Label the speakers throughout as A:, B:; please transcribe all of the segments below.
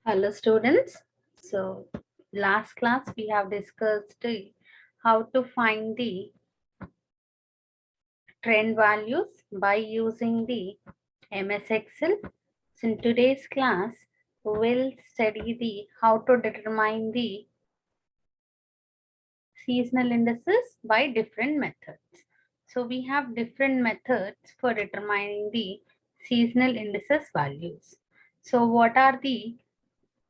A: Hello students. So last class we have discussed how to find the trend values by using the MS Excel. So in today's class we'll study the how to determine the seasonal indices by different methods. So we have different methods for determining the seasonal indices values. So what are the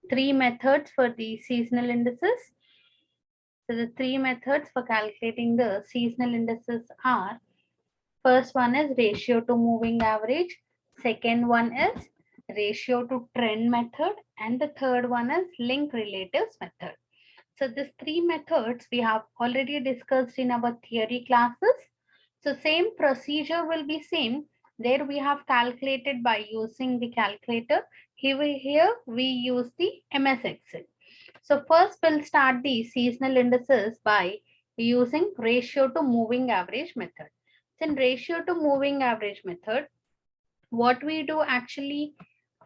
A: three methods for the seasonal indices? So the three methods for calculating the seasonal indices are, first one is ratio to moving average, second one is ratio to trend method, and the third one is link relatives method. So these three methods we have already discussed in our theory classes. So same procedure will be same. There we have calculated by using the calculator. Here we use the MS Excel. So first we'll start the seasonal indices by using ratio to moving average method. So in ratio to moving average method, what we do actually,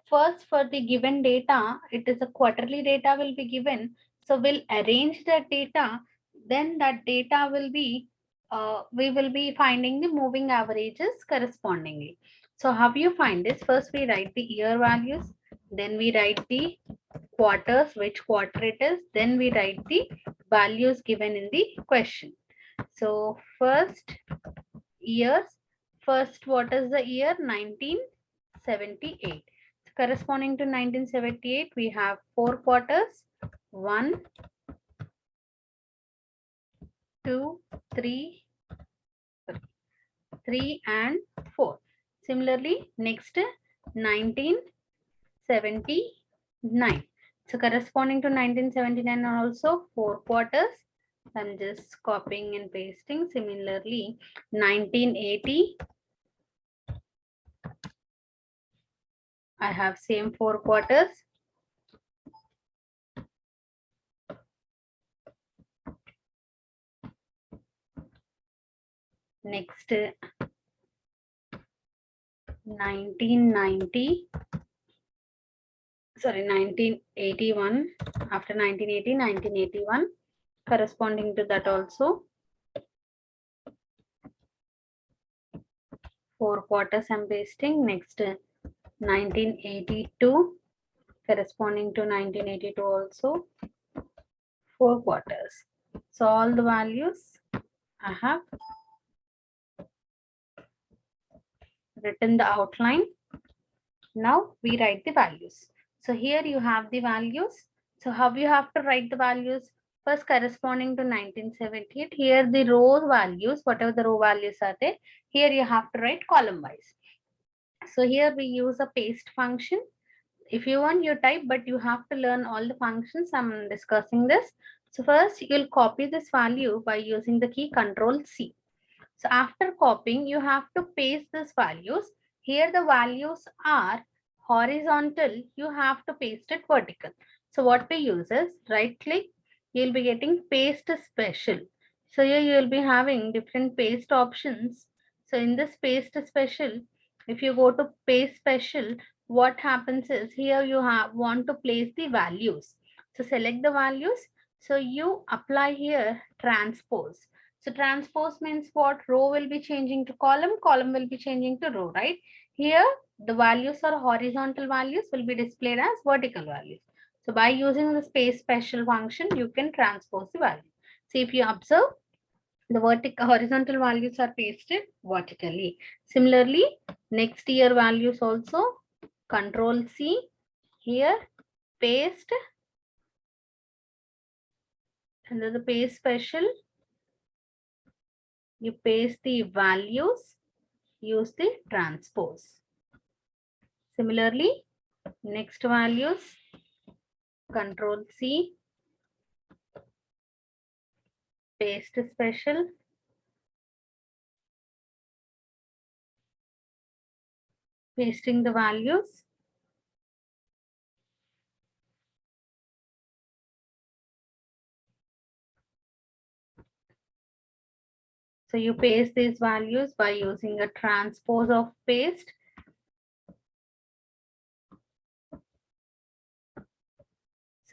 A: first for the given data, it is a quarterly data will be given. So we'll arrange that data, then that data will be, we will be finding the moving averages correspondingly. So how you find this? First we write the year values, then we write the quarters, which quarter it is, then we write the values given in the question. So first years, first what is the year? 1978. Corresponding to 1978, we have four quarters: 1, 2, 3, 3 and 4. Similarly, next 1979. So corresponding to 1979 are also four quarters. I'm just copying and pasting. Similarly, 1980, I have same four quarters. Next 1990, sorry, 1981. After 1980, 1981, corresponding to that also four quarters I'm pasting. Next 1982, corresponding to 1982 also four quarters. So all the values I have written the outline. Now we write the values. So here you have the values. So how you have to write the values? First corresponding to 1978. Here the row values, whatever the row values are there, here you have to write column wise. So here we use a paste function. If you want, you type, but you have to learn all the functions. I'm discussing this. So first you'll copy this value by using the key Control C. So after copying, you have to paste these values. Here the values are horizontal. You have to paste it vertical. So what we use is right click. You'll be getting paste special. So here you will be having different paste options. So in this paste special, if you go to paste special, what happens is here you want to place the values. So select the values. So you apply here transpose. So transpose means what? Row will be changing to column, column will be changing to row, right? Here, the values are horizontal values will be displayed as vertical values. So by using the space special function, you can transpose the value. So if you observe, the vertical horizontal values are pasted vertically. Similarly, next year values also, Control C, here paste, under the paste special, you paste the values, use the transpose. Similarly, next values, Control C, paste special, pasting the values. So you paste these values by using a transpose of paste.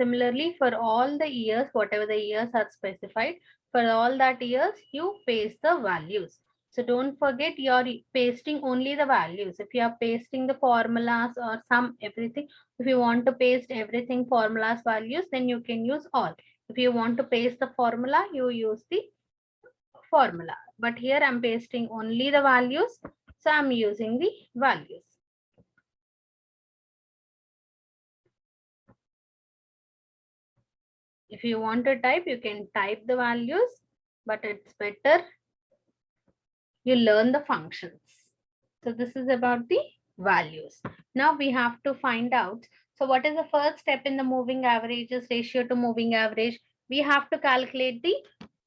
A: Similarly, for all the years, whatever the years are specified, for all that years, you paste the values. So don't forget you're pasting only the values. If you are pasting the formulas or everything, if you want to paste everything formulas values, then you can use all. If you want to paste the formula, you use the formula. But here I'm pasting only the values. So I'm using the values. If you want to type, you can type the values, but it's better you learn the functions. So this is about the values. Now we have to find out. So what is the first step in the moving averages ratio to moving average? We have to calculate the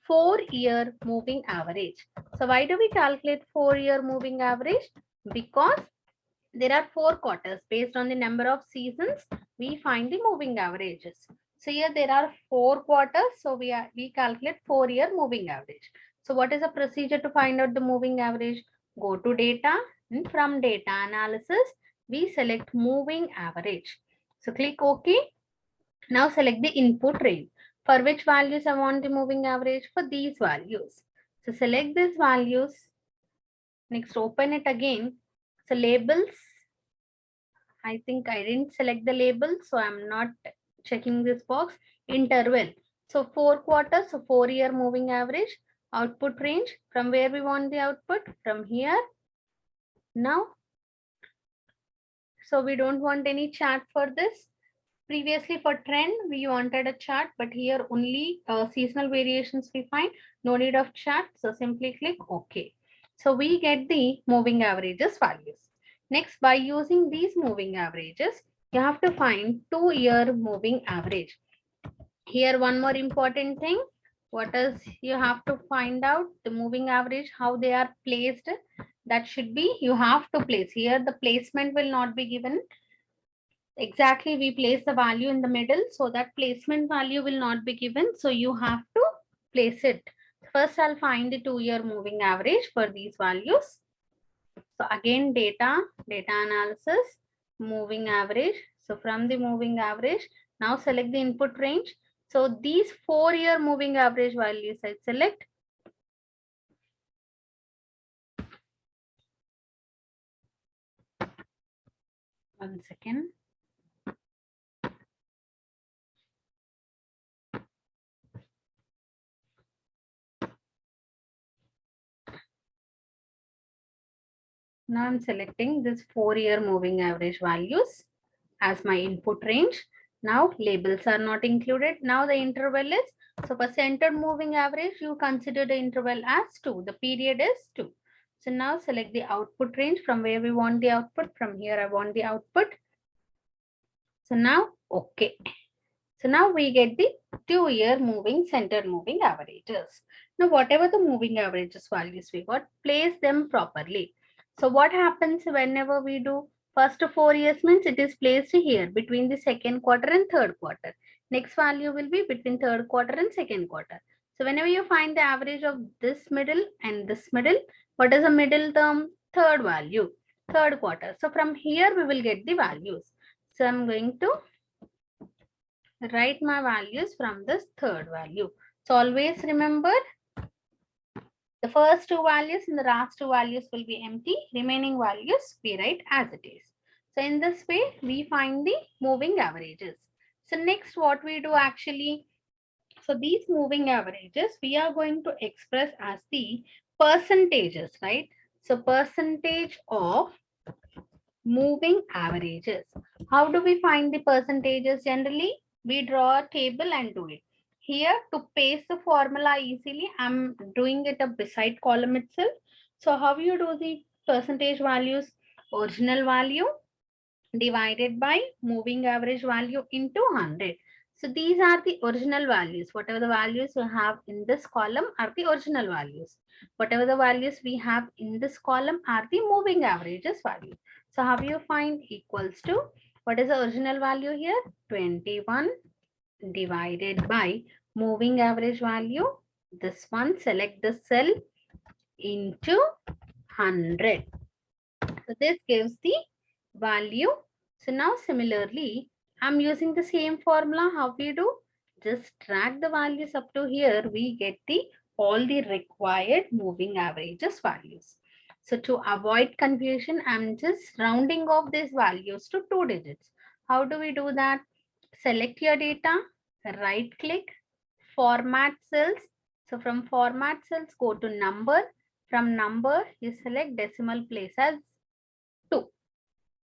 A: 4-year moving average. So why do we calculate 4-year moving average? Because there are 4 quarters. Based on the number of seasons, we find the moving averages. So here there are 4 quarters. So we calculate 4-year moving average. So what is the procedure to find out the moving average? Go to data, and from data analysis, we select moving average. So click OK. Now select the input range. For which values I want the moving average? For these values. So select these values. Next, open it again. So labels, I think I didn't select the label, so I'm not checking this box. Interval. So 4 quarters, so 4-year moving average. Output range, from where we want the output? From here. Now, so we don't want any chart for this. Previously for trend, we wanted a chart, but here only seasonal variations we find. No need of chart, so simply click OK. So we get the moving averages values. Next, by using these moving averages, you have to find 2-year moving average. Here, one more important thing. What is you have to find out the moving average, how they are placed. That should be, you have to place. Here, the placement will not be given. Exactly, we place the value in the middle, so that placement value will not be given. So you have to place it. First, I'll find the 2-year moving average for these values. So again, data analysis, moving average. So from the moving average, now select the input range. So these 4-year moving average values I select. One second. Now I'm selecting this 4-year moving average values as my input range. Now labels are not included. Now the interval is, so for centered moving average, you consider the interval as 2. The period is 2. So now select the output range, from where we want the output. From here I want the output. So now OK. So now we get the 2-year centered moving averages. Now whatever the moving averages values we got, place them properly. So what happens whenever we do first 4 years means it is placed here between the second quarter and third quarter. Next value will be between third quarter and second quarter. So whenever you find the average of this middle and this middle, what is the middle term? Third value, third quarter. So from here we will get the values. So I'm going to write my values from this third value. So always remember, the first 2 values and the last 2 values will be empty. Remaining values we write as it is. So in this way, we find the moving averages. So next what we do actually, so these moving averages, we are going to express as the percentages, right? So percentage of moving averages. How do we find the percentages? Generally, we draw a table and do it. Here to paste the formula easily, I'm doing it up beside column itself. So how you do the percentage values? Original value divided by moving average value into 100. So these are the original values. Whatever the values you have in this column are the original values. Whatever the values we have in this column are the moving averages value. So how you find equals to, what is the original value here? 21 divided by moving average value. This one, select the cell, into 100. So this gives the value. So now similarly, I'm using the same formula. How we do? Just drag the values up to here. We get all the required moving averages values. So to avoid confusion, I'm just rounding off these values to 2 digits. How do we do that? Select your data, right click, format cells. So from format cells, go to number. From number, you select decimal place as 2.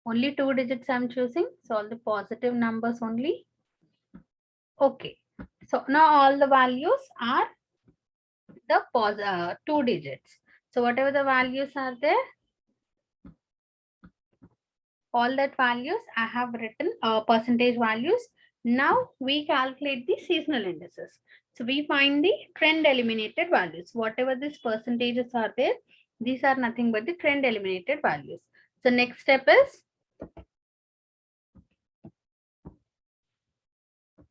A: Only 2 digits I'm choosing. So all the positive numbers only. Okay. So now all the values are the 2 digits. So whatever the values are there, all that values I have written percentage values. Now we calculate the seasonal indices. So we find the trend eliminated values. Whatever these percentages are there, these are nothing but the trend eliminated values. So next step is,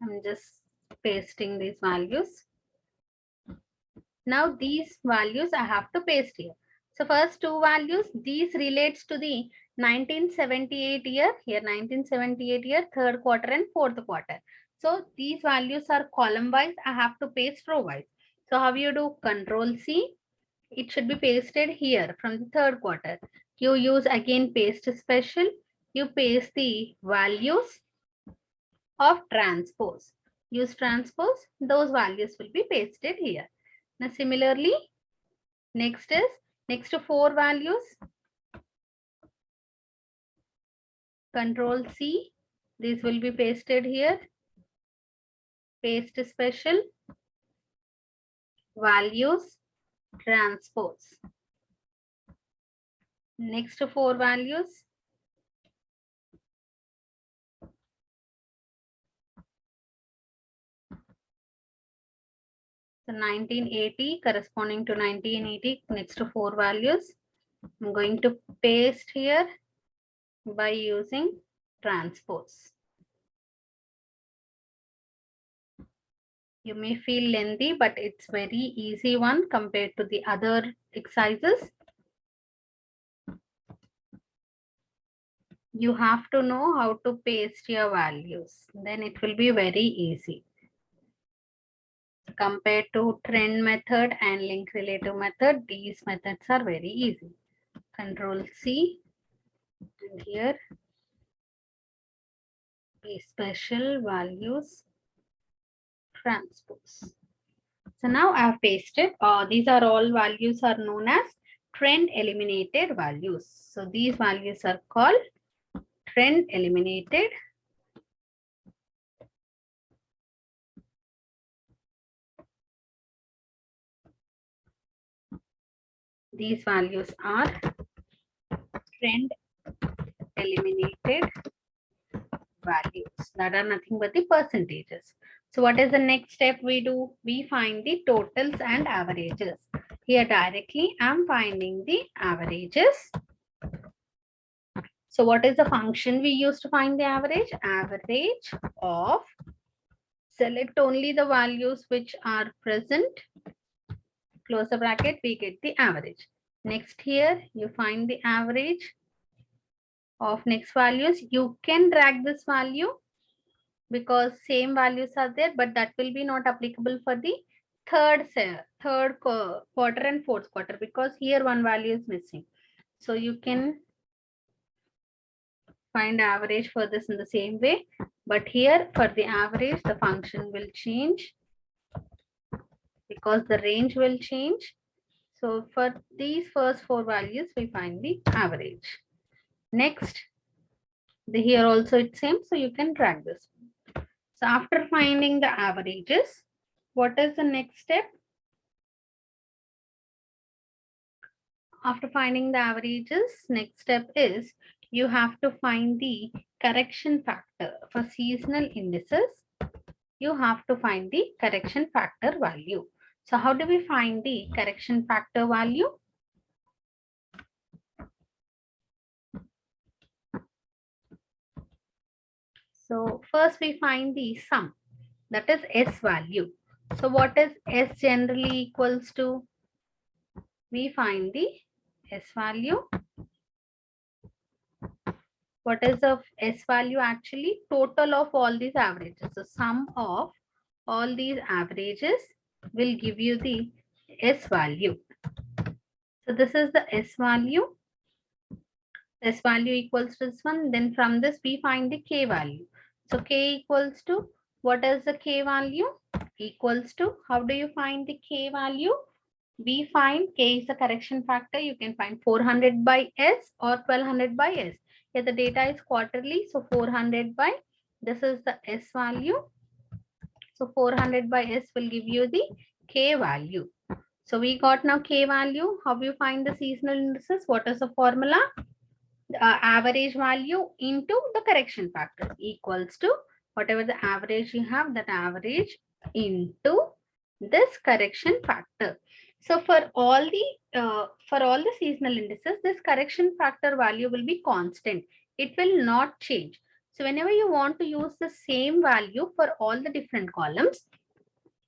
A: I'm just pasting these values. Now these values I have to paste here. So first 2 values, these relates to the 1978 year, here 1978 year, 3rd quarter and 4th quarter. So these values are column wise, I have to paste row wise. So how you do? Control C, it should be pasted here from the 3rd quarter. You use again paste special, you paste the values of transpose. Use transpose, those values will be pasted here. Now similarly, next to 4 values, Control C, these will be pasted here, paste special, values, transpose. Next to 4 values, so 1980 corresponding to 1980, next to 4 values, I'm going to paste here by using transpose. You may feel lengthy, but it's very easy one compared to the other exercises. You have to know how to paste your values. Then it will be very easy. Compared to trend method and link relative method, these methods are very easy. Control C, and here paste special, values, transpose. So now I have pasted. These are all values are known as trend eliminated values. So these values are called trend eliminated . These values are trend eliminated values that are nothing but the percentages. So what is the next step we do? We find the totals and averages. Here directly I'm finding the averages. So what is the function we use to find the average? Average of, select only the values which are present, close the bracket, we get the average. Next here you find the average of next values. You can drag this value because same values are there, but that will be not applicable for the third quarter and 4th quarter because here one value is missing. So you can find average for this in the same way, but here for the average the function will change because the range will change. So for these first 4 values we find the average. Next, here also it's same, so you can drag this. So after finding the averages, what is the next step? After finding the averages, next step is you have to find the correction factor. For seasonal indices, you have to find the correction factor value. So how do we find the correction factor value? So first we find the sum, that is S value. So what is S generally equals to? We find the S value what is the S value actually? Total of all these averages. So sum of all these averages will give you the S value. So this is the S value. S value equals to this one. Then from this we find the K value. So K equals to, what is the K value? Equals to, how do you find the K value? We find K is the correction factor. You can find 400 by S or 1200 by S. Here the data is quarterly. So 400 by, this is the S value. So 400 by S will give you the K value. So we got now K value. How you find the seasonal indices? What is the formula? Average value into the correction factor equals to whatever the average you have, that average into this correction factor. So for all the seasonal indices, this correction factor value will be constant. It will not change. So whenever you want to use the same value for all the different columns,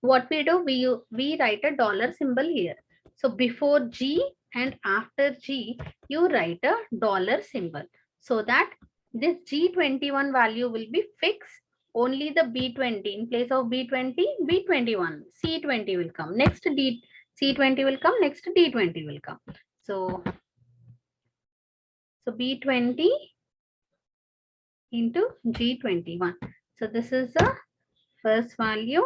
A: what we do, we write a dollar symbol here. So before G and after G, you write a dollar symbol so that this G21 value will be fixed. Only the B20 in place of B20, B21, C20 will come. Next C20 will come. Next D20 will come. So B20 into G21. So this is the first value.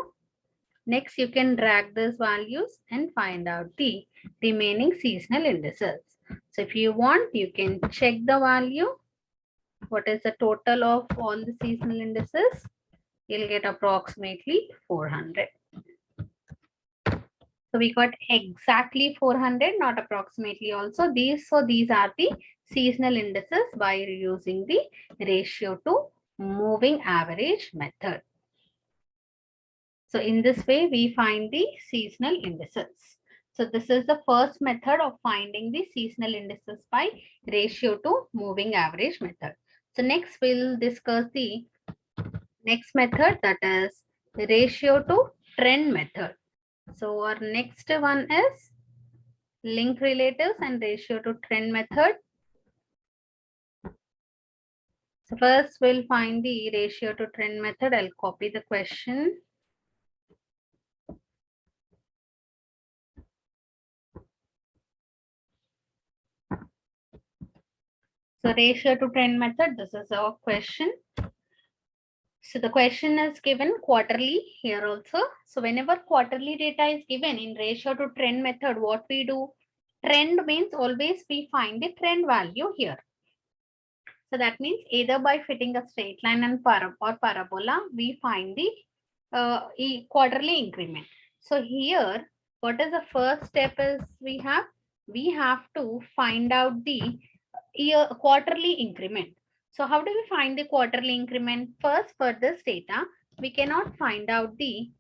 A: Next, you can drag these values and find out the remaining seasonal indices. So if you want, you can check the value. What is the total of all the seasonal indices? You'll get approximately 400. So we got exactly 400, not approximately also. These are the seasonal indices by using the ratio to moving average method. So in this way, we find the seasonal indices. So this is the first method of finding the seasonal indices by ratio to moving average method. So next we'll discuss the next method, that is ratio to trend method. So our next one is link relatives and ratio to trend method. So first we'll find the ratio to trend method. I'll copy the question. So ratio to trend method, this is our question. So the question is given quarterly here also. So whenever quarterly data is given in ratio to trend method, what we do? Trend means always we find the trend value here. So that means either by fitting a straight line and parabola, we find the quarterly increment. So here, what is the first step is we have to find out the quarterly increment. So how do we find the quarterly increment? First, for this data, we cannot find out the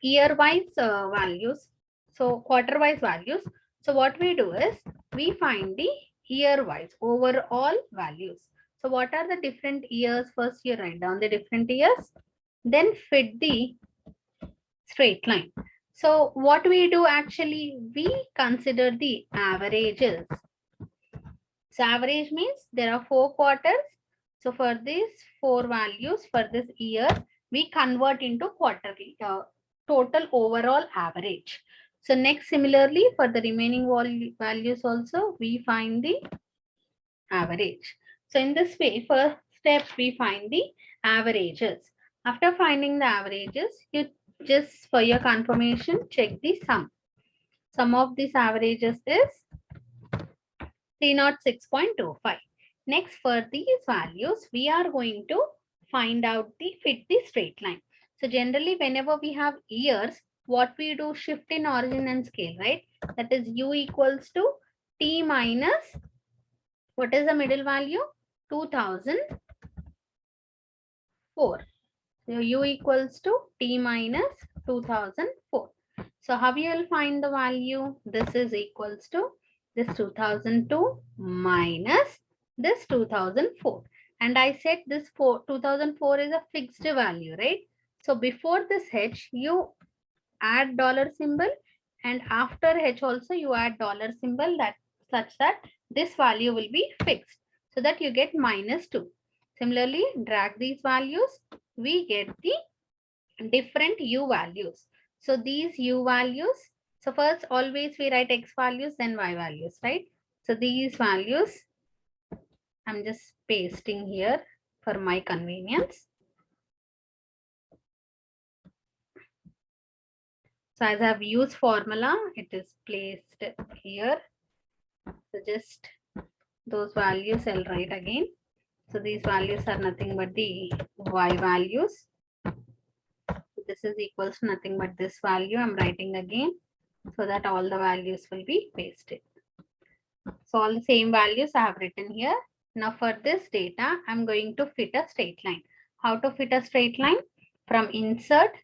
A: year-wise values. So quarter-wise values. So what we do is we find the year-wise overall values. So what are the different years? First, you write down the different years, then fit the straight line. So what we do actually, we consider the averages. So average means there are 4 quarters. So for these 4 values for this year, we convert into quarterly total overall average. So next, similarly for the remaining values also, we find the average. So in this way, first step we find the averages. After finding the averages, you just for your confirmation check the sum. Sum of these averages is 306.25. Next, for these values, we are going to find out the fit the straight line. So generally, whenever we have years, what we do, shift in origin and scale, right? That is U equals to T minus, what is the middle value? 2004. So U equals to T minus 2004. So how you will find the value? This is equals to this 2002 minus this 2004. And I said this 2004 is a fixed value, right? So before this H, you add dollar symbol, and after H also you add dollar symbol, that such that this value will be fixed. so that you get -2. Similarly, drag these values, we get the different u values. So these u values, so first always we write x values, then y values, right? So these values, I'm just pasting here for my convenience. So as I have used formula, it is placed here. So just those values I'll write again. So these values are nothing but the y values. This is equals to nothing but this value. I'm writing again so that all the values will be pasted. So all the same values I have written here. Now for this data, I'm going to fit a straight line. How to fit a straight line? From insert,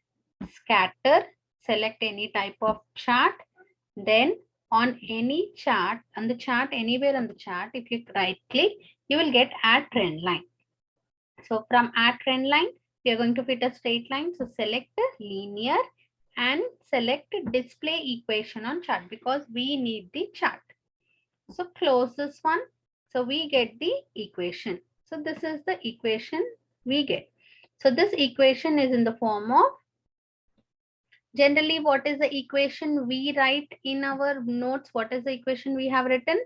A: scatter, select any type of chart. Then on any chart, on the chart, anywhere on the chart, if you right click, you will get add trend line. So from add trend line, we are going to fit a straight line. So select linear and select display equation on chart because we need the chart. So close this one. So we get the equation. So this is the equation we get. So this equation is in the form of, generally what is the equation we write in our notes? What is the equation we have written?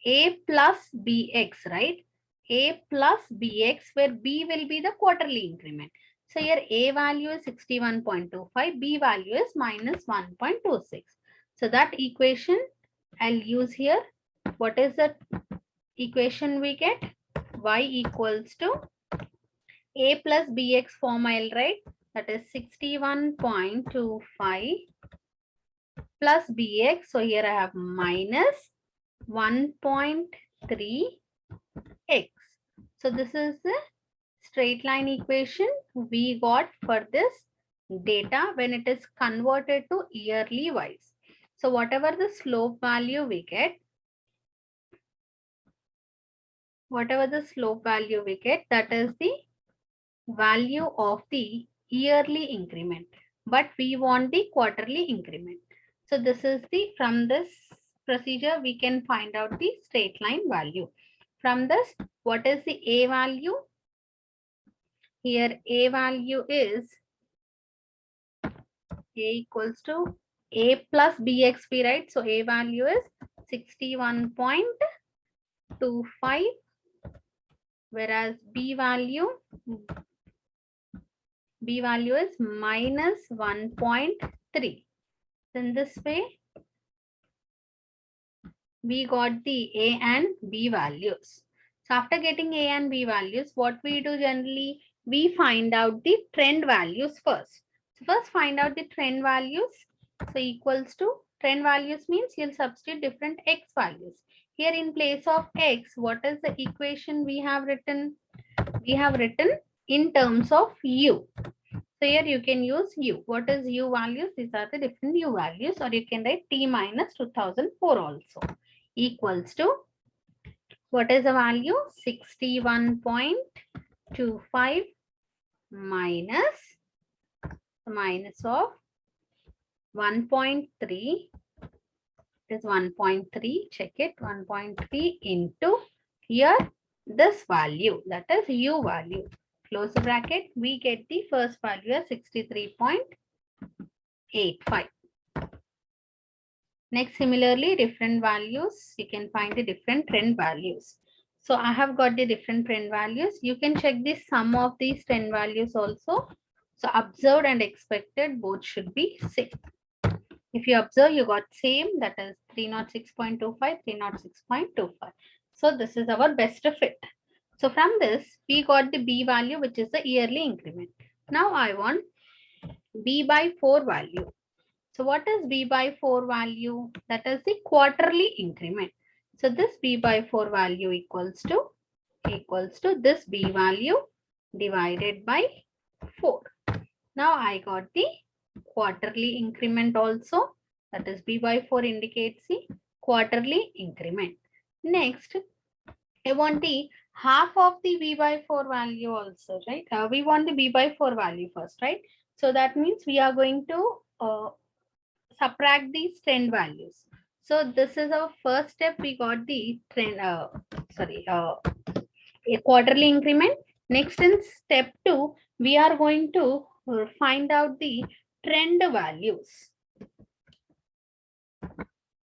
A: A plus bx, right? A plus bx, where b will be the quarterly increment. So here a value is 61.25, b value is -1.26. So that equation I'll use here. What is the equation we get? Y equals to a plus bx form I'll write, that is 61.25 plus bx. So here I have minus 1.3x. So this is the straight line equation we got for this data when it is converted to yearly wise. So whatever the slope value we get, that is the value of the yearly increment, but we want the quarterly increment. So this is the, from this procedure we can find out the straight line value. From this, what is the a value? Here a value is a equals to a plus bxp, right? So a value is 61.25, whereas b value is minus 1.3. In this way, we got the a and b values. So after getting a and b values, what we do generally, we find out the trend values first. So first find out the trend values. So equals to, trend values means you'll substitute different x values. Here in place of x, what is the equation we have written? We have written in terms of u. So here you can use u. What is u values? These are the different u values, or you can write t minus 2004 also. Equals to, what is the value? 61.25 minus of 1.3 is 1.3. Check it. 1.3 into here this value, that is u value. Close the bracket. We get the first value as 63.85. Next, similarly, different values, you can find the different trend values. So I have got the different trend values. You can check the sum of these trend values also. So observed and expected both should be same. If you observe, you got same, that is 306.25, 306.25. So this is our best fit. So from this, we got the b value, which is the yearly increment. Now I want b by 4 value. So what is b by 4 value? That is the quarterly increment. So this b by 4 value equals to this b value divided by 4. Now I got the quarterly increment also. That is b by 4 indicates the quarterly increment. Next, I want the half of the b by 4 value also, right? We want the b by 4 value first, right? So that means we are going to subtract these trend values. So this is our first step. We got the trend, a quarterly increment. Next, in step 2, we are going to find out the trend values.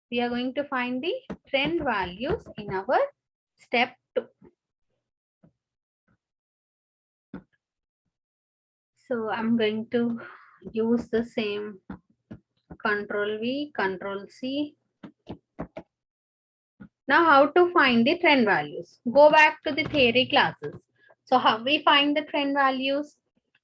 A: We are going to find the trend values in our step 2. So I'm going to use the same Control V, Control C. Now, how to find the trend values? Go back to the theory classes. So how we find the trend values?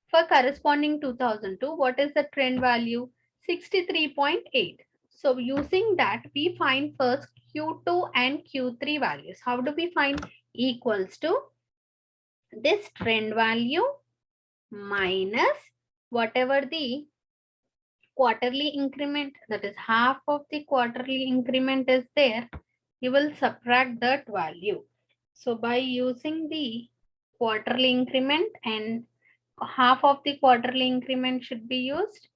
A: For corresponding 2002, what is the trend value? 63.8. So using that, we find first Q2 and Q3 values. How do we find? Equals to this trend value minus whatever the quarterly increment, that is half of the quarterly increment is there, you will subtract that value. So by using the quarterly increment and half of the quarterly increment should be used.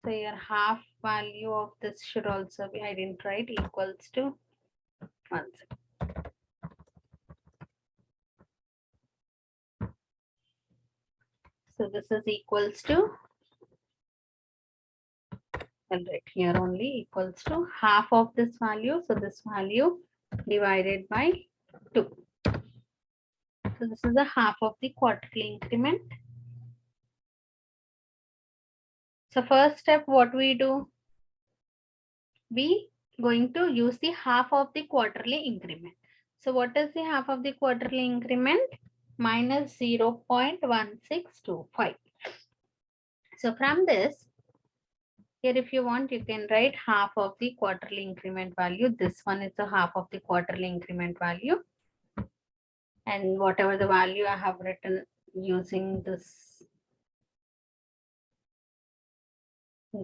A: So your half value of this should also be, I didn't write, equals to 1 second. So this is equals to, I'll write here only, equals to half of this value. So this value divided by 2. So this is a half of the quarterly increment. So first step, what we do? We going to use the half of the quarterly increment. So what is the half of the quarterly increment? Minus 0.1625. So from this, here if you want, you can write half of the quarterly increment value. This one is the half of the quarterly increment value. And whatever the value I have written using this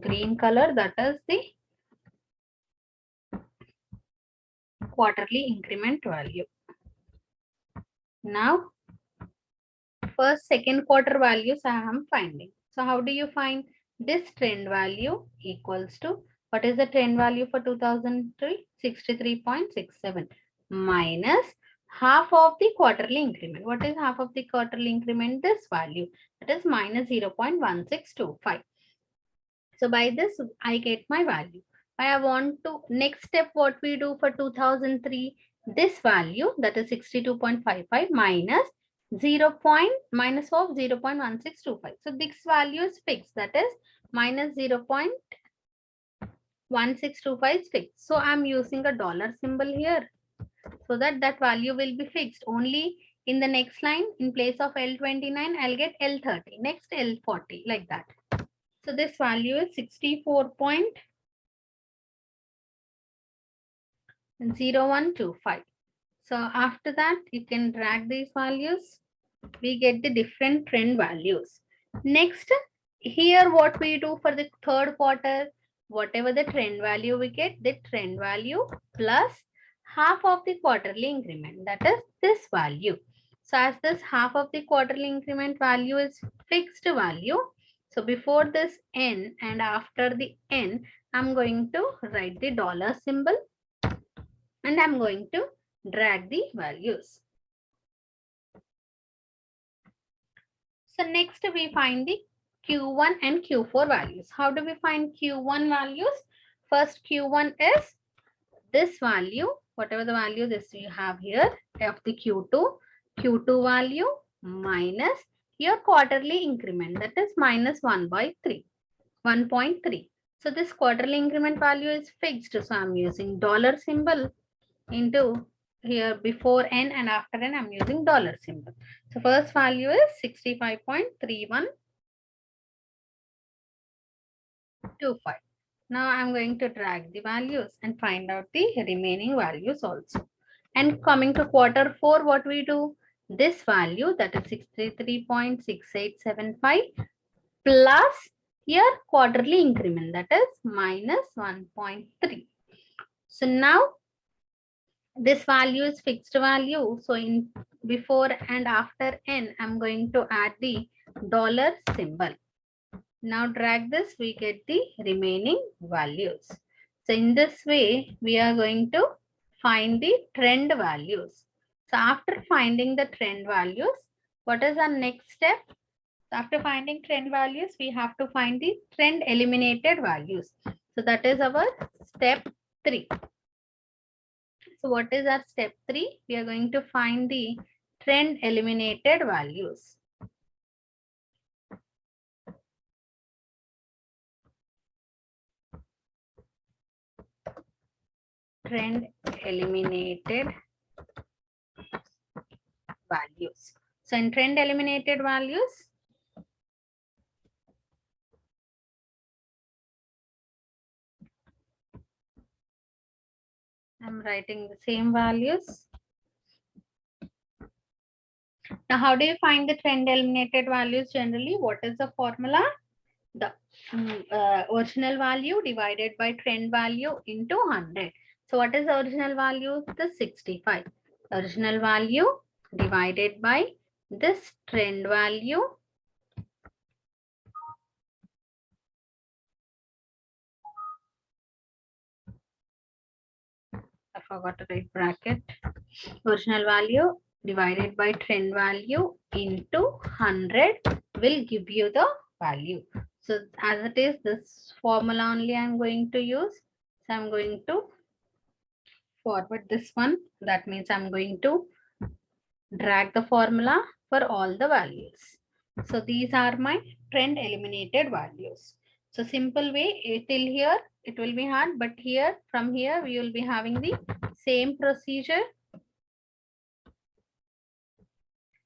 A: green color, that is the quarterly increment value. Now, first, second quarter values I am finding. So how do you find this trend value equals to, what is the trend value for 2003? 63.67 minus half of the quarterly increment. What is half of the quarterly increment? This value, that is minus 0.1625. So by this, I get my value. I want to, next step, what we do for 2003, this value, that is 62.55 minus minus of 0.1625. So this value is fixed, that is minus 0.1625 is fixed. So I'm using a dollar symbol here so that that value will be fixed. Only in the next line, in place of L29, I'll get L30, next L40, like that. So this value is 64.0125. So after that, you can drag these values. We get the different trend values. Next, here what we do for the third quarter, whatever the trend value we get, the trend value plus half of the quarterly increment, that is this value. So as this half of the quarterly increment value is fixed value, so before this N and after the N, I'm going to write the dollar symbol and I'm going to drag the values. So next we find the Q1 and Q4 values. How do we find Q1 values? First Q1 is this value, whatever the value this you have here of the Q2 value minus your quarterly increment, that is minus 1.3. So this quarterly increment value is fixed. So I'm using dollar symbol into here before N and after N, I'm using dollar symbol. So first value is 65.3125. Now I'm going to drag the values and find out the remaining values also. And coming to quarter 4, what we do? This value, that is 63.6875 plus your quarterly increment, that is minus 1.3. So now this value is fixed value. So in before and after N, I'm going to add the dollar symbol. Now drag this, we get the remaining values. So in this way, we are going to find the trend values. So after finding the trend values, what is our next step? So after finding trend values, we have to find the trend eliminated values. So that is our step 3. So what is our step 3? We are going to find the trend eliminated values. Trend eliminated values. So in trend eliminated values, I'm writing the same values. Now, how do you find the trend eliminated values generally? What is the formula? The original value divided by trend value into 100. So what is the original value? The 65. Original value divided by this trend value. I forgot to write bracket. Original value divided by trend value into 100 will give you the value. So as it is, this formula only I'm going to use. So I'm going to forward this one. That means I'm going to drag the formula for all the values. So these are my trend eliminated values. So simple way, till here it will be hard, but here from here we will be having the same procedure.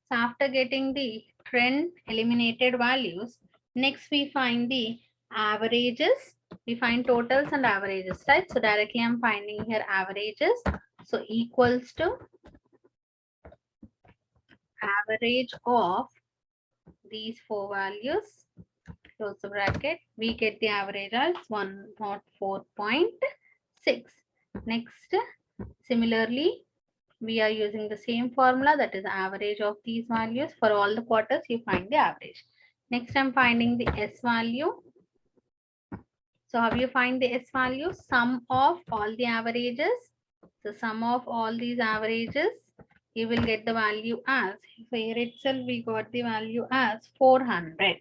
A: So after getting the trend eliminated values, next we find the averages. We find totals and averages, right? So directly I'm finding here averages. So equals to average of these 4 values. Close the bracket. We get the average as 104.6. Next, similarly, we are using the same formula, that is average of these values. For all the quarters, you find the average. Next, I'm finding the S value. So how you find the S value? Sum of all the averages. So sum of all these averages, you will get the value as, so here itself we got the value as 400.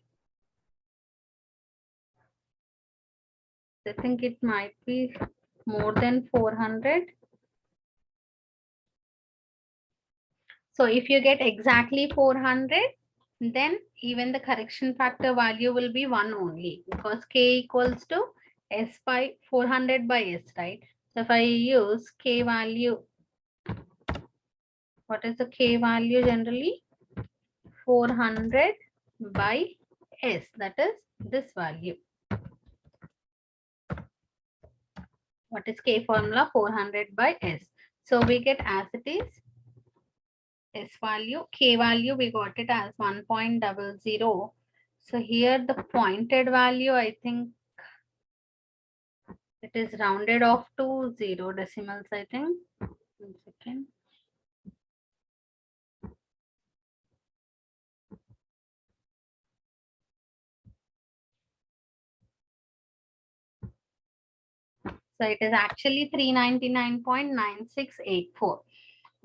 A: I think it might be more than 400. So if you get exactly 400, then even the correction factor value will be 1 only, because K equals to S by 400 by S, right? So if I use K value, what is the K value generally? 400 by S, that is this value. What is K formula? 400 by S. So we get as it is. S value, K value, we got it as 1.00. So here the pointed value, I think it is rounded off to 0 decimals, I think. 1 second. So it is actually 399.9684.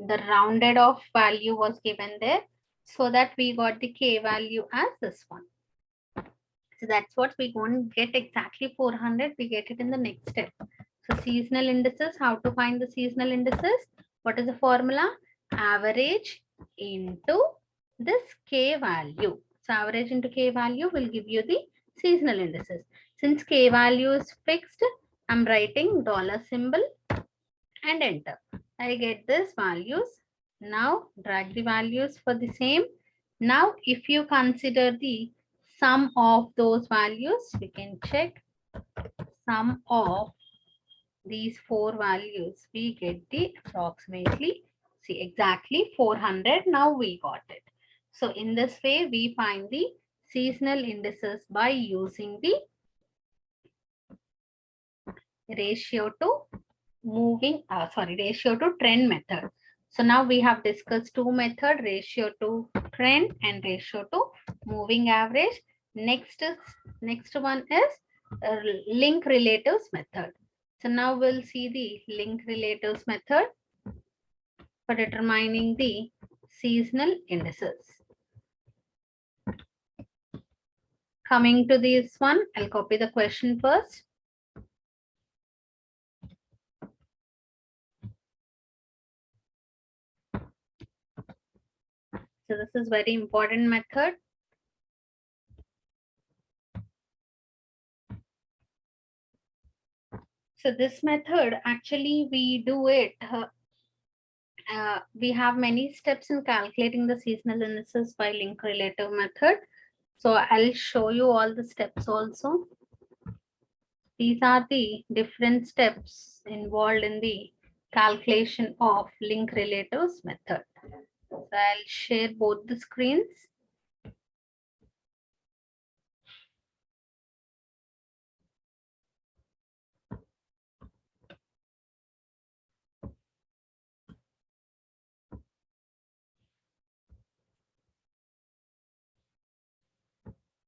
A: The rounded off value was given there, so that we got the K value as this one. So that's what we won't get exactly 400. We get it in the next step. So seasonal indices, how to find the seasonal indices? What is the formula? Average into this K value. So average into K value will give you the seasonal indices. Since K value is fixed, I'm writing dollar symbol and enter. I get this values. Now drag the values for the same. Now if you consider the sum of those values, we can check sum of these 4 values. We get the approximately, see exactly 400. Now we got it. So in this way, we find the seasonal indices by using the ratio to trend method. So now we have discussed 2 methods, ratio to trend and ratio to moving average. Next one is link relatives method. So now we'll see the link relatives method for determining the seasonal indices. Coming to this one, I'll copy the question first. So this is very important method. So this method, actually we do it, we have many steps in calculating the seasonal indices by link relative method. So I'll show you all the steps also. These are the different steps involved in the calculation of link relatives method. So I'll share both the screens.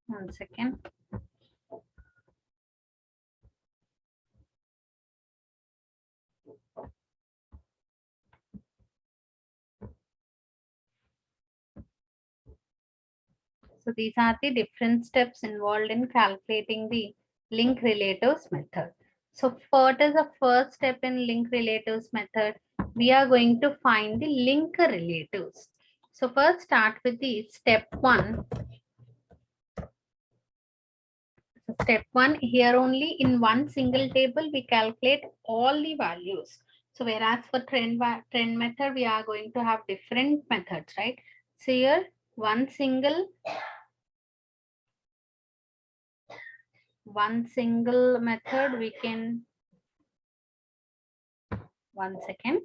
A: One second. So these are the different steps involved in calculating the link relatives method. So what is the first step in link relatives method? We are going to find the link relatives. So first start with the step 1. So step 1, here only in one single table we calculate all the values. So whereas for trend method we are going to have different methods, right? So here one single method we can, one second.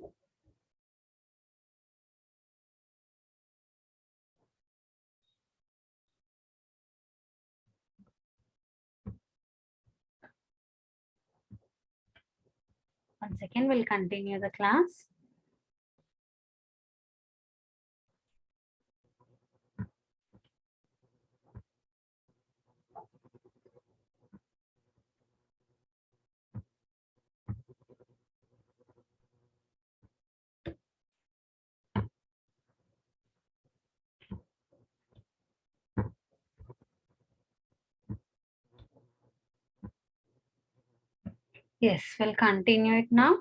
A: One second, we'll continue the class. Yes, we'll continue it now.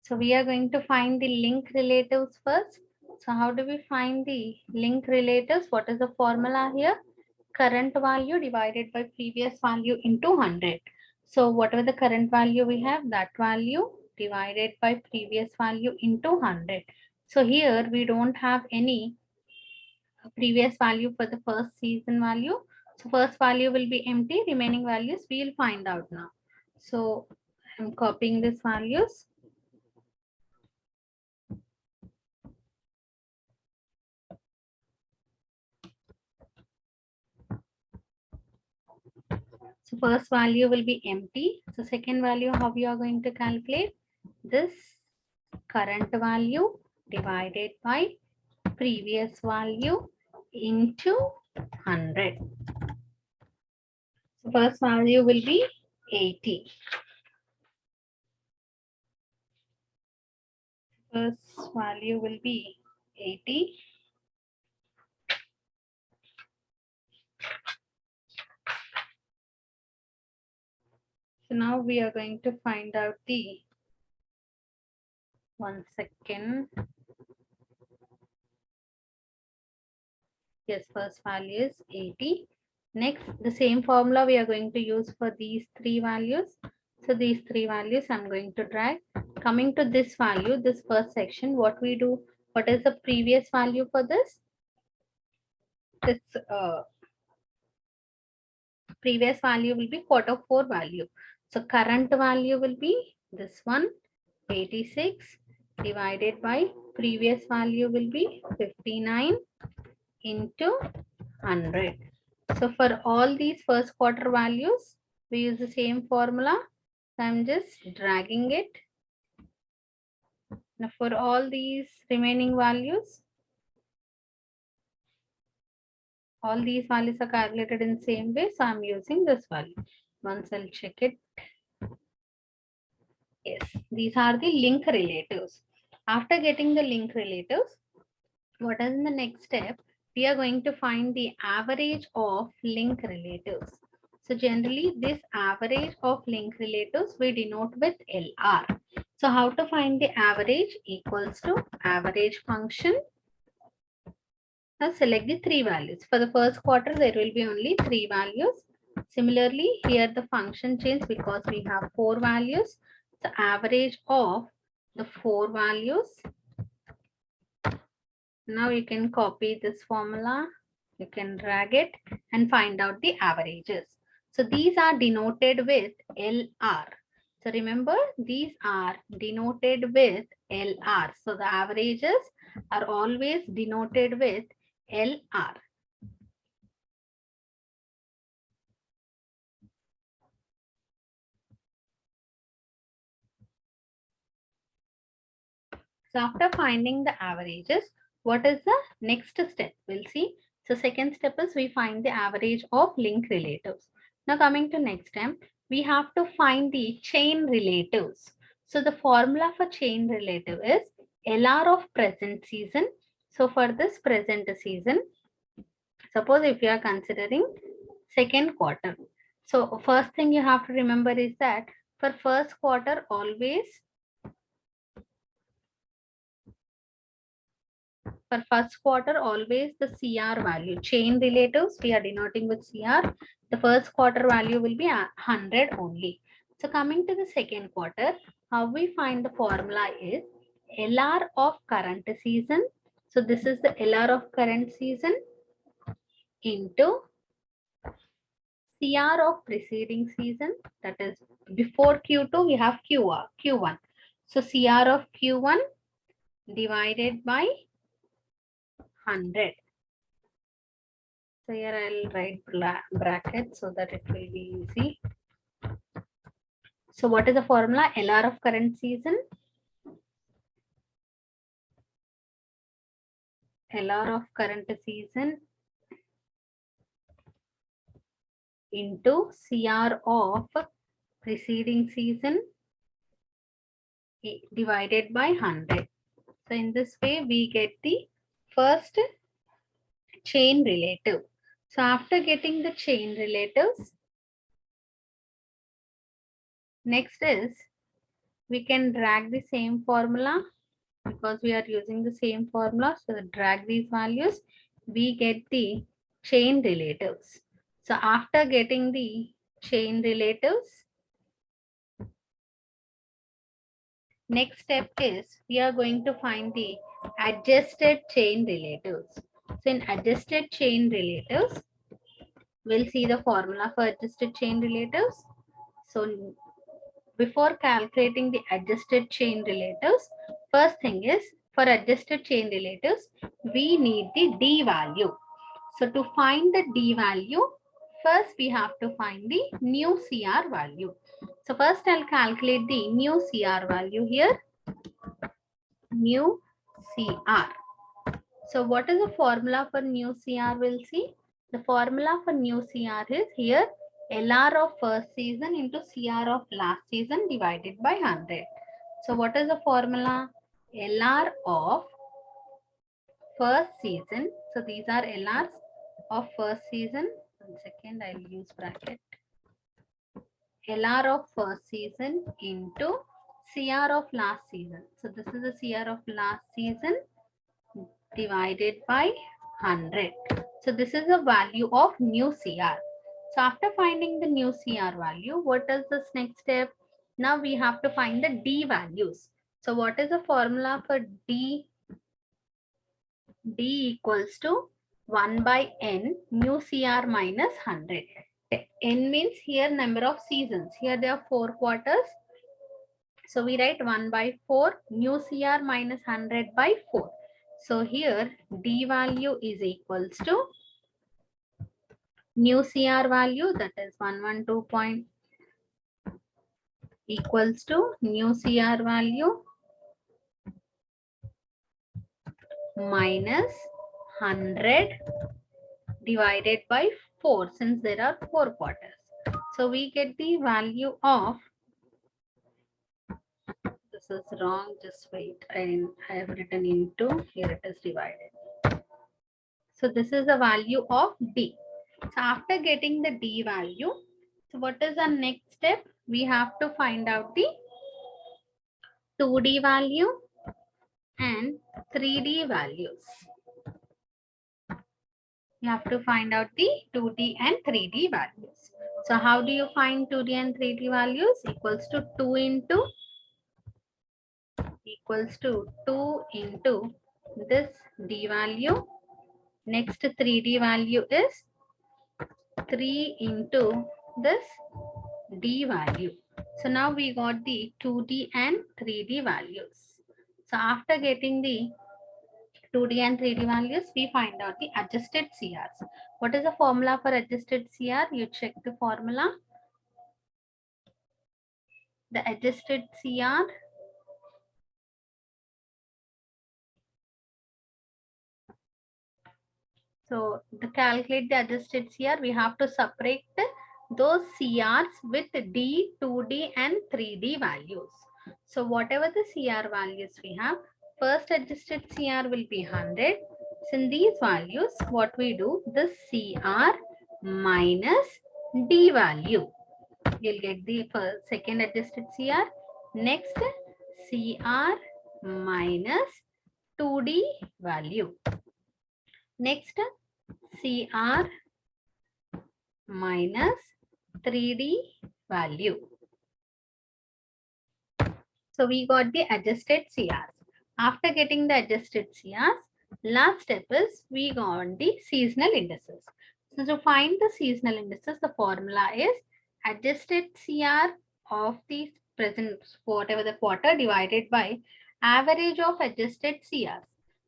A: So we are going to find the link relatives first. So how do we find the link relatives? What is the formula here? Current value divided by previous value into 100. So whatever the current value we have, that value divided by previous value into 100. So here we don't have any previous value for the first season value. So first value will be empty, remaining values we will find out now. So I'm copying these values. So first value will be empty. So second value, how you are going to calculate? This current value divided by previous value into 100. So first value will be 80. First value will be 80. So now we are going to find out the, one second. Yes, first value is 80. Next, the same formula we are going to use for these three values. So these three values I'm going to drag. Coming to this value, this first section, what we do, what is the previous value for this? This previous value will be Q4 value. So current value will be this one, 86 divided by previous value will be 59 into 100. So for all these first quarter values, we use the same formula. So I'm just dragging it. Now for all these remaining values, all these values are calculated in the same way. So I'm using this value. Once I'll check it. Yes, these are the link relatives. After getting the link relatives, what is in the next step? We are going to find the average of link relatives. So generally this average of link relatives we denote with LR. So how to find the average? Equals to average function. Now select the three values. For the first quarter there will be only three values. Similarly here the function change because we have four values. The average of the four values. Now you can copy this formula, you can drag it and find out the averages. So these are denoted with LR. So remember these are denoted with LR. So the averages are always denoted with LR. So after finding the averages, what is the next step? We'll see. So second step is we find the average of link relatives. Now coming to next step, we have to find the chain relatives. So the formula for chain relative is LR of present season. So for this present season, suppose if you are considering second quarter. So first thing you have to remember is that for first quarter always for first quarter, always the CR value, chain relatives, we are denoting with CR. The first quarter value will be 100 only. So coming to the second quarter, how we find the formula is LR of current season. So this is the LR of current season into CR of preceding season. That is before Q2, we have Q1. So CR of Q1 divided by 100. So here I'll write brackets so that it will be easy. So what is the formula? LR of current season. LR of current season into CR of preceding season divided by 100. So in this way we get the first chain relative. So after getting the chain relatives, next is we can drag the same formula because we are using the same formula. So drag these values, we get the chain relatives. So after getting the chain relatives, next step is we are going to find the adjusted chain relatives. So in adjusted chain relatives, we'll see the formula for adjusted chain relatives. So before calculating the adjusted chain relatives, first thing is for adjusted chain relatives, we need the D value. So to find the D value, first we have to find the new CR value. So first I'll calculate the new CR value here. New CR. So what is the formula for new CR? We'll see. The formula for new CR is here LR of first season into CR of last season divided by 100. So what is the formula? LR of first season. So these are LRs of first season. 1 second, I'll use bracket. LR of first season into CR of last season. So this is the CR of last season divided by 100. So this is the value of new CR. So after finding the new CR value, what is this next step? Now we have to find the D values. So what is the formula for D? D equals to 1 by N new CR minus 100. N means here number of seasons. Here there are 4 quarters. So we write 1 by 4 new CR minus 100 by 4. So here D value is equals to new CR value, that is 112 equals to new CR value minus 100 divided by 4 since there are 4 quarters. So we get the value of, this is wrong, just wait. I have written into, here it is divided. So this is the value of D. So after getting the D value, so what is our next step? We have to find out the 2D value and 3D values. You have to find out the 2D and 3D values. So how do you find 2D and 3D values? Equals to 2 into this D value. Next 3D value is 3 into this D value. So now we got the 2D and 3D values. So after getting the 2D and 3D values, we find out the adjusted CRs. What is the formula for adjusted CR? You check the formula. The adjusted CR So to calculate the adjusted CR, we have to separate those CRs with D, 2D and 3D values. So whatever the CR values we have, first adjusted CR will be 100. So in these values, what we do, this CR minus D value. You'll get the first, second adjusted CR. Next, CR minus 2D value. Next, CR minus 3D value. So we got the adjusted CRs. After getting the adjusted CRs, last step is we got the seasonal indices. So to find the seasonal indices, the formula is adjusted CR of the present, whatever the quarter, divided by average of adjusted CRs.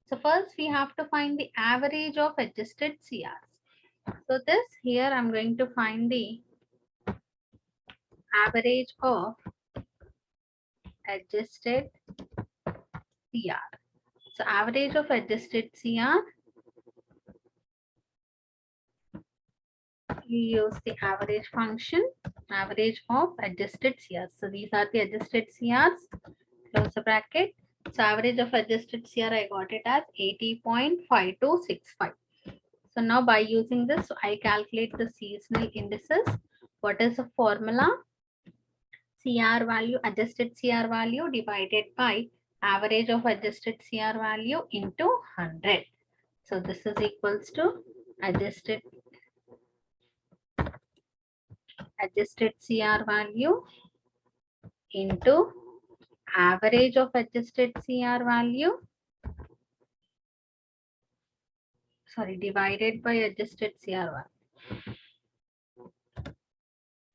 A: So first we have to find the average of adjusted CRs. So this here I'm going to find the average of adjusted CR. So average of adjusted CR, you use the average function, average of adjusted CRs. So these are the adjusted CRs, close the bracket. So average of adjusted CR, I got it as 80.5265. So now by using this, I calculate the seasonal indices. What is the formula? CR value, adjusted CR value divided by average of adjusted CR value into 100. So this is equals to adjusted CR value into average of adjusted CR value, divided by adjusted CR value,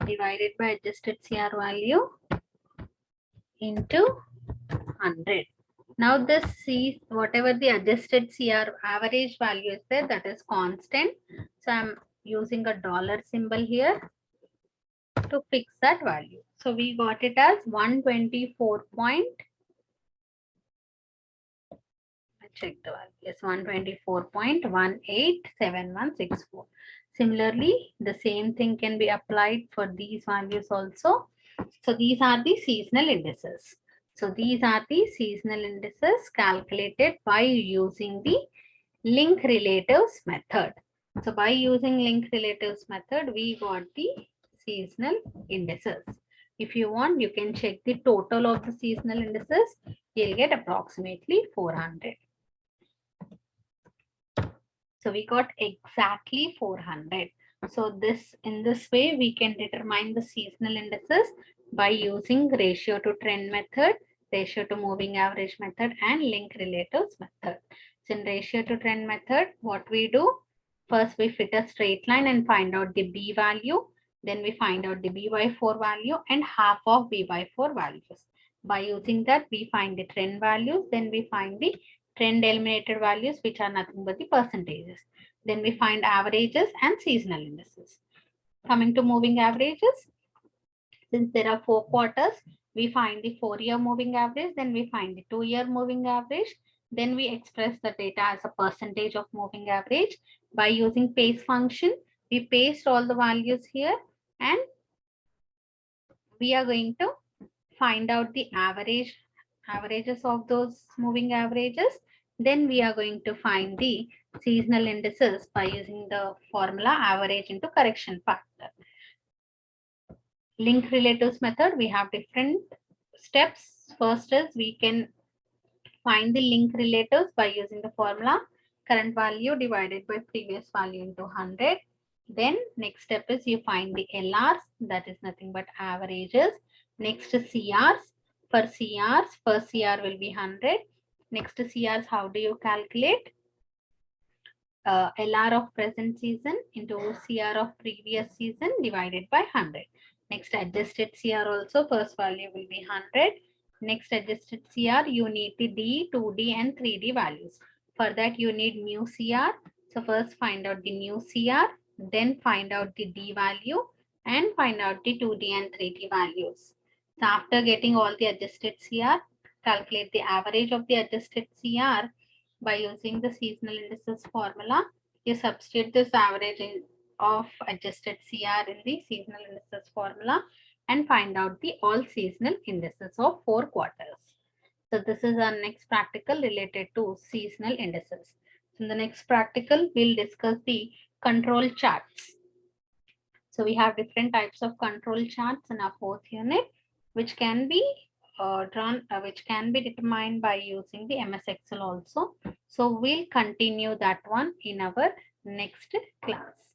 A: divided by adjusted CR value into 100. Now this C, whatever the adjusted CR average value is there, that is constant. So I'm using a dollar symbol here to fix that value. So we got it as 124. Check the value. Yes, 124.187164. Similarly, the same thing can be applied for these values also. So these are the seasonal indices. So these are the seasonal indices calculated by using the link relatives method. So by using link relatives method, we got the seasonal indices. If you want, you can check the total of the seasonal indices. You'll get approximately 400. So we got exactly 400. So in this way, we can determine the seasonal indices by using ratio to trend method, ratio to moving average method, and link relatives method. So in ratio to trend method, what we do, first we fit a straight line and find out the B value. Then we find out the B by 4 value and half of B by 4 values. By using that, we find the trend values. Then we find the trend eliminated values, which are nothing but the percentages. Then we find averages and seasonal indices. Coming to moving averages, since there are 4 quarters, we find the 4-year moving average, then we find the 2-year moving average. Then we express the data as a percentage of moving average by using paste function. We paste all the values here and we are going to find out the averages of those moving averages. Then we are going to find the seasonal indices by using the formula average into correction factor. Link relatives method, we have different steps. First is we can find the link relatives by using the formula current value divided by previous value into 100. Then next step is you find the LRs, that is nothing but averages. Next is CRs. For CRs, first CR will be 100. Next is CRs, how do you calculate? LR of present season into CR of previous season divided by 100. Next adjusted CR also, first value will be 100. Next adjusted CR, you need the D, 2D and 3D values. For that you need new CR. So first find out the new CR, then find out the D value and find out the 2D and 3D values. So after getting all the adjusted CR, calculate the average of the adjusted CR by using the seasonal indices formula. You substitute this average of adjusted CR in the seasonal indices formula and find out the all seasonal indices of 4 quarters. So this is our next practical related to seasonal indices. So in the next practical, we'll discuss the control charts. So we have different types of control charts in our 4th unit, which can be which can be determined by using the MS Excel also. So we'll continue that one in our next class.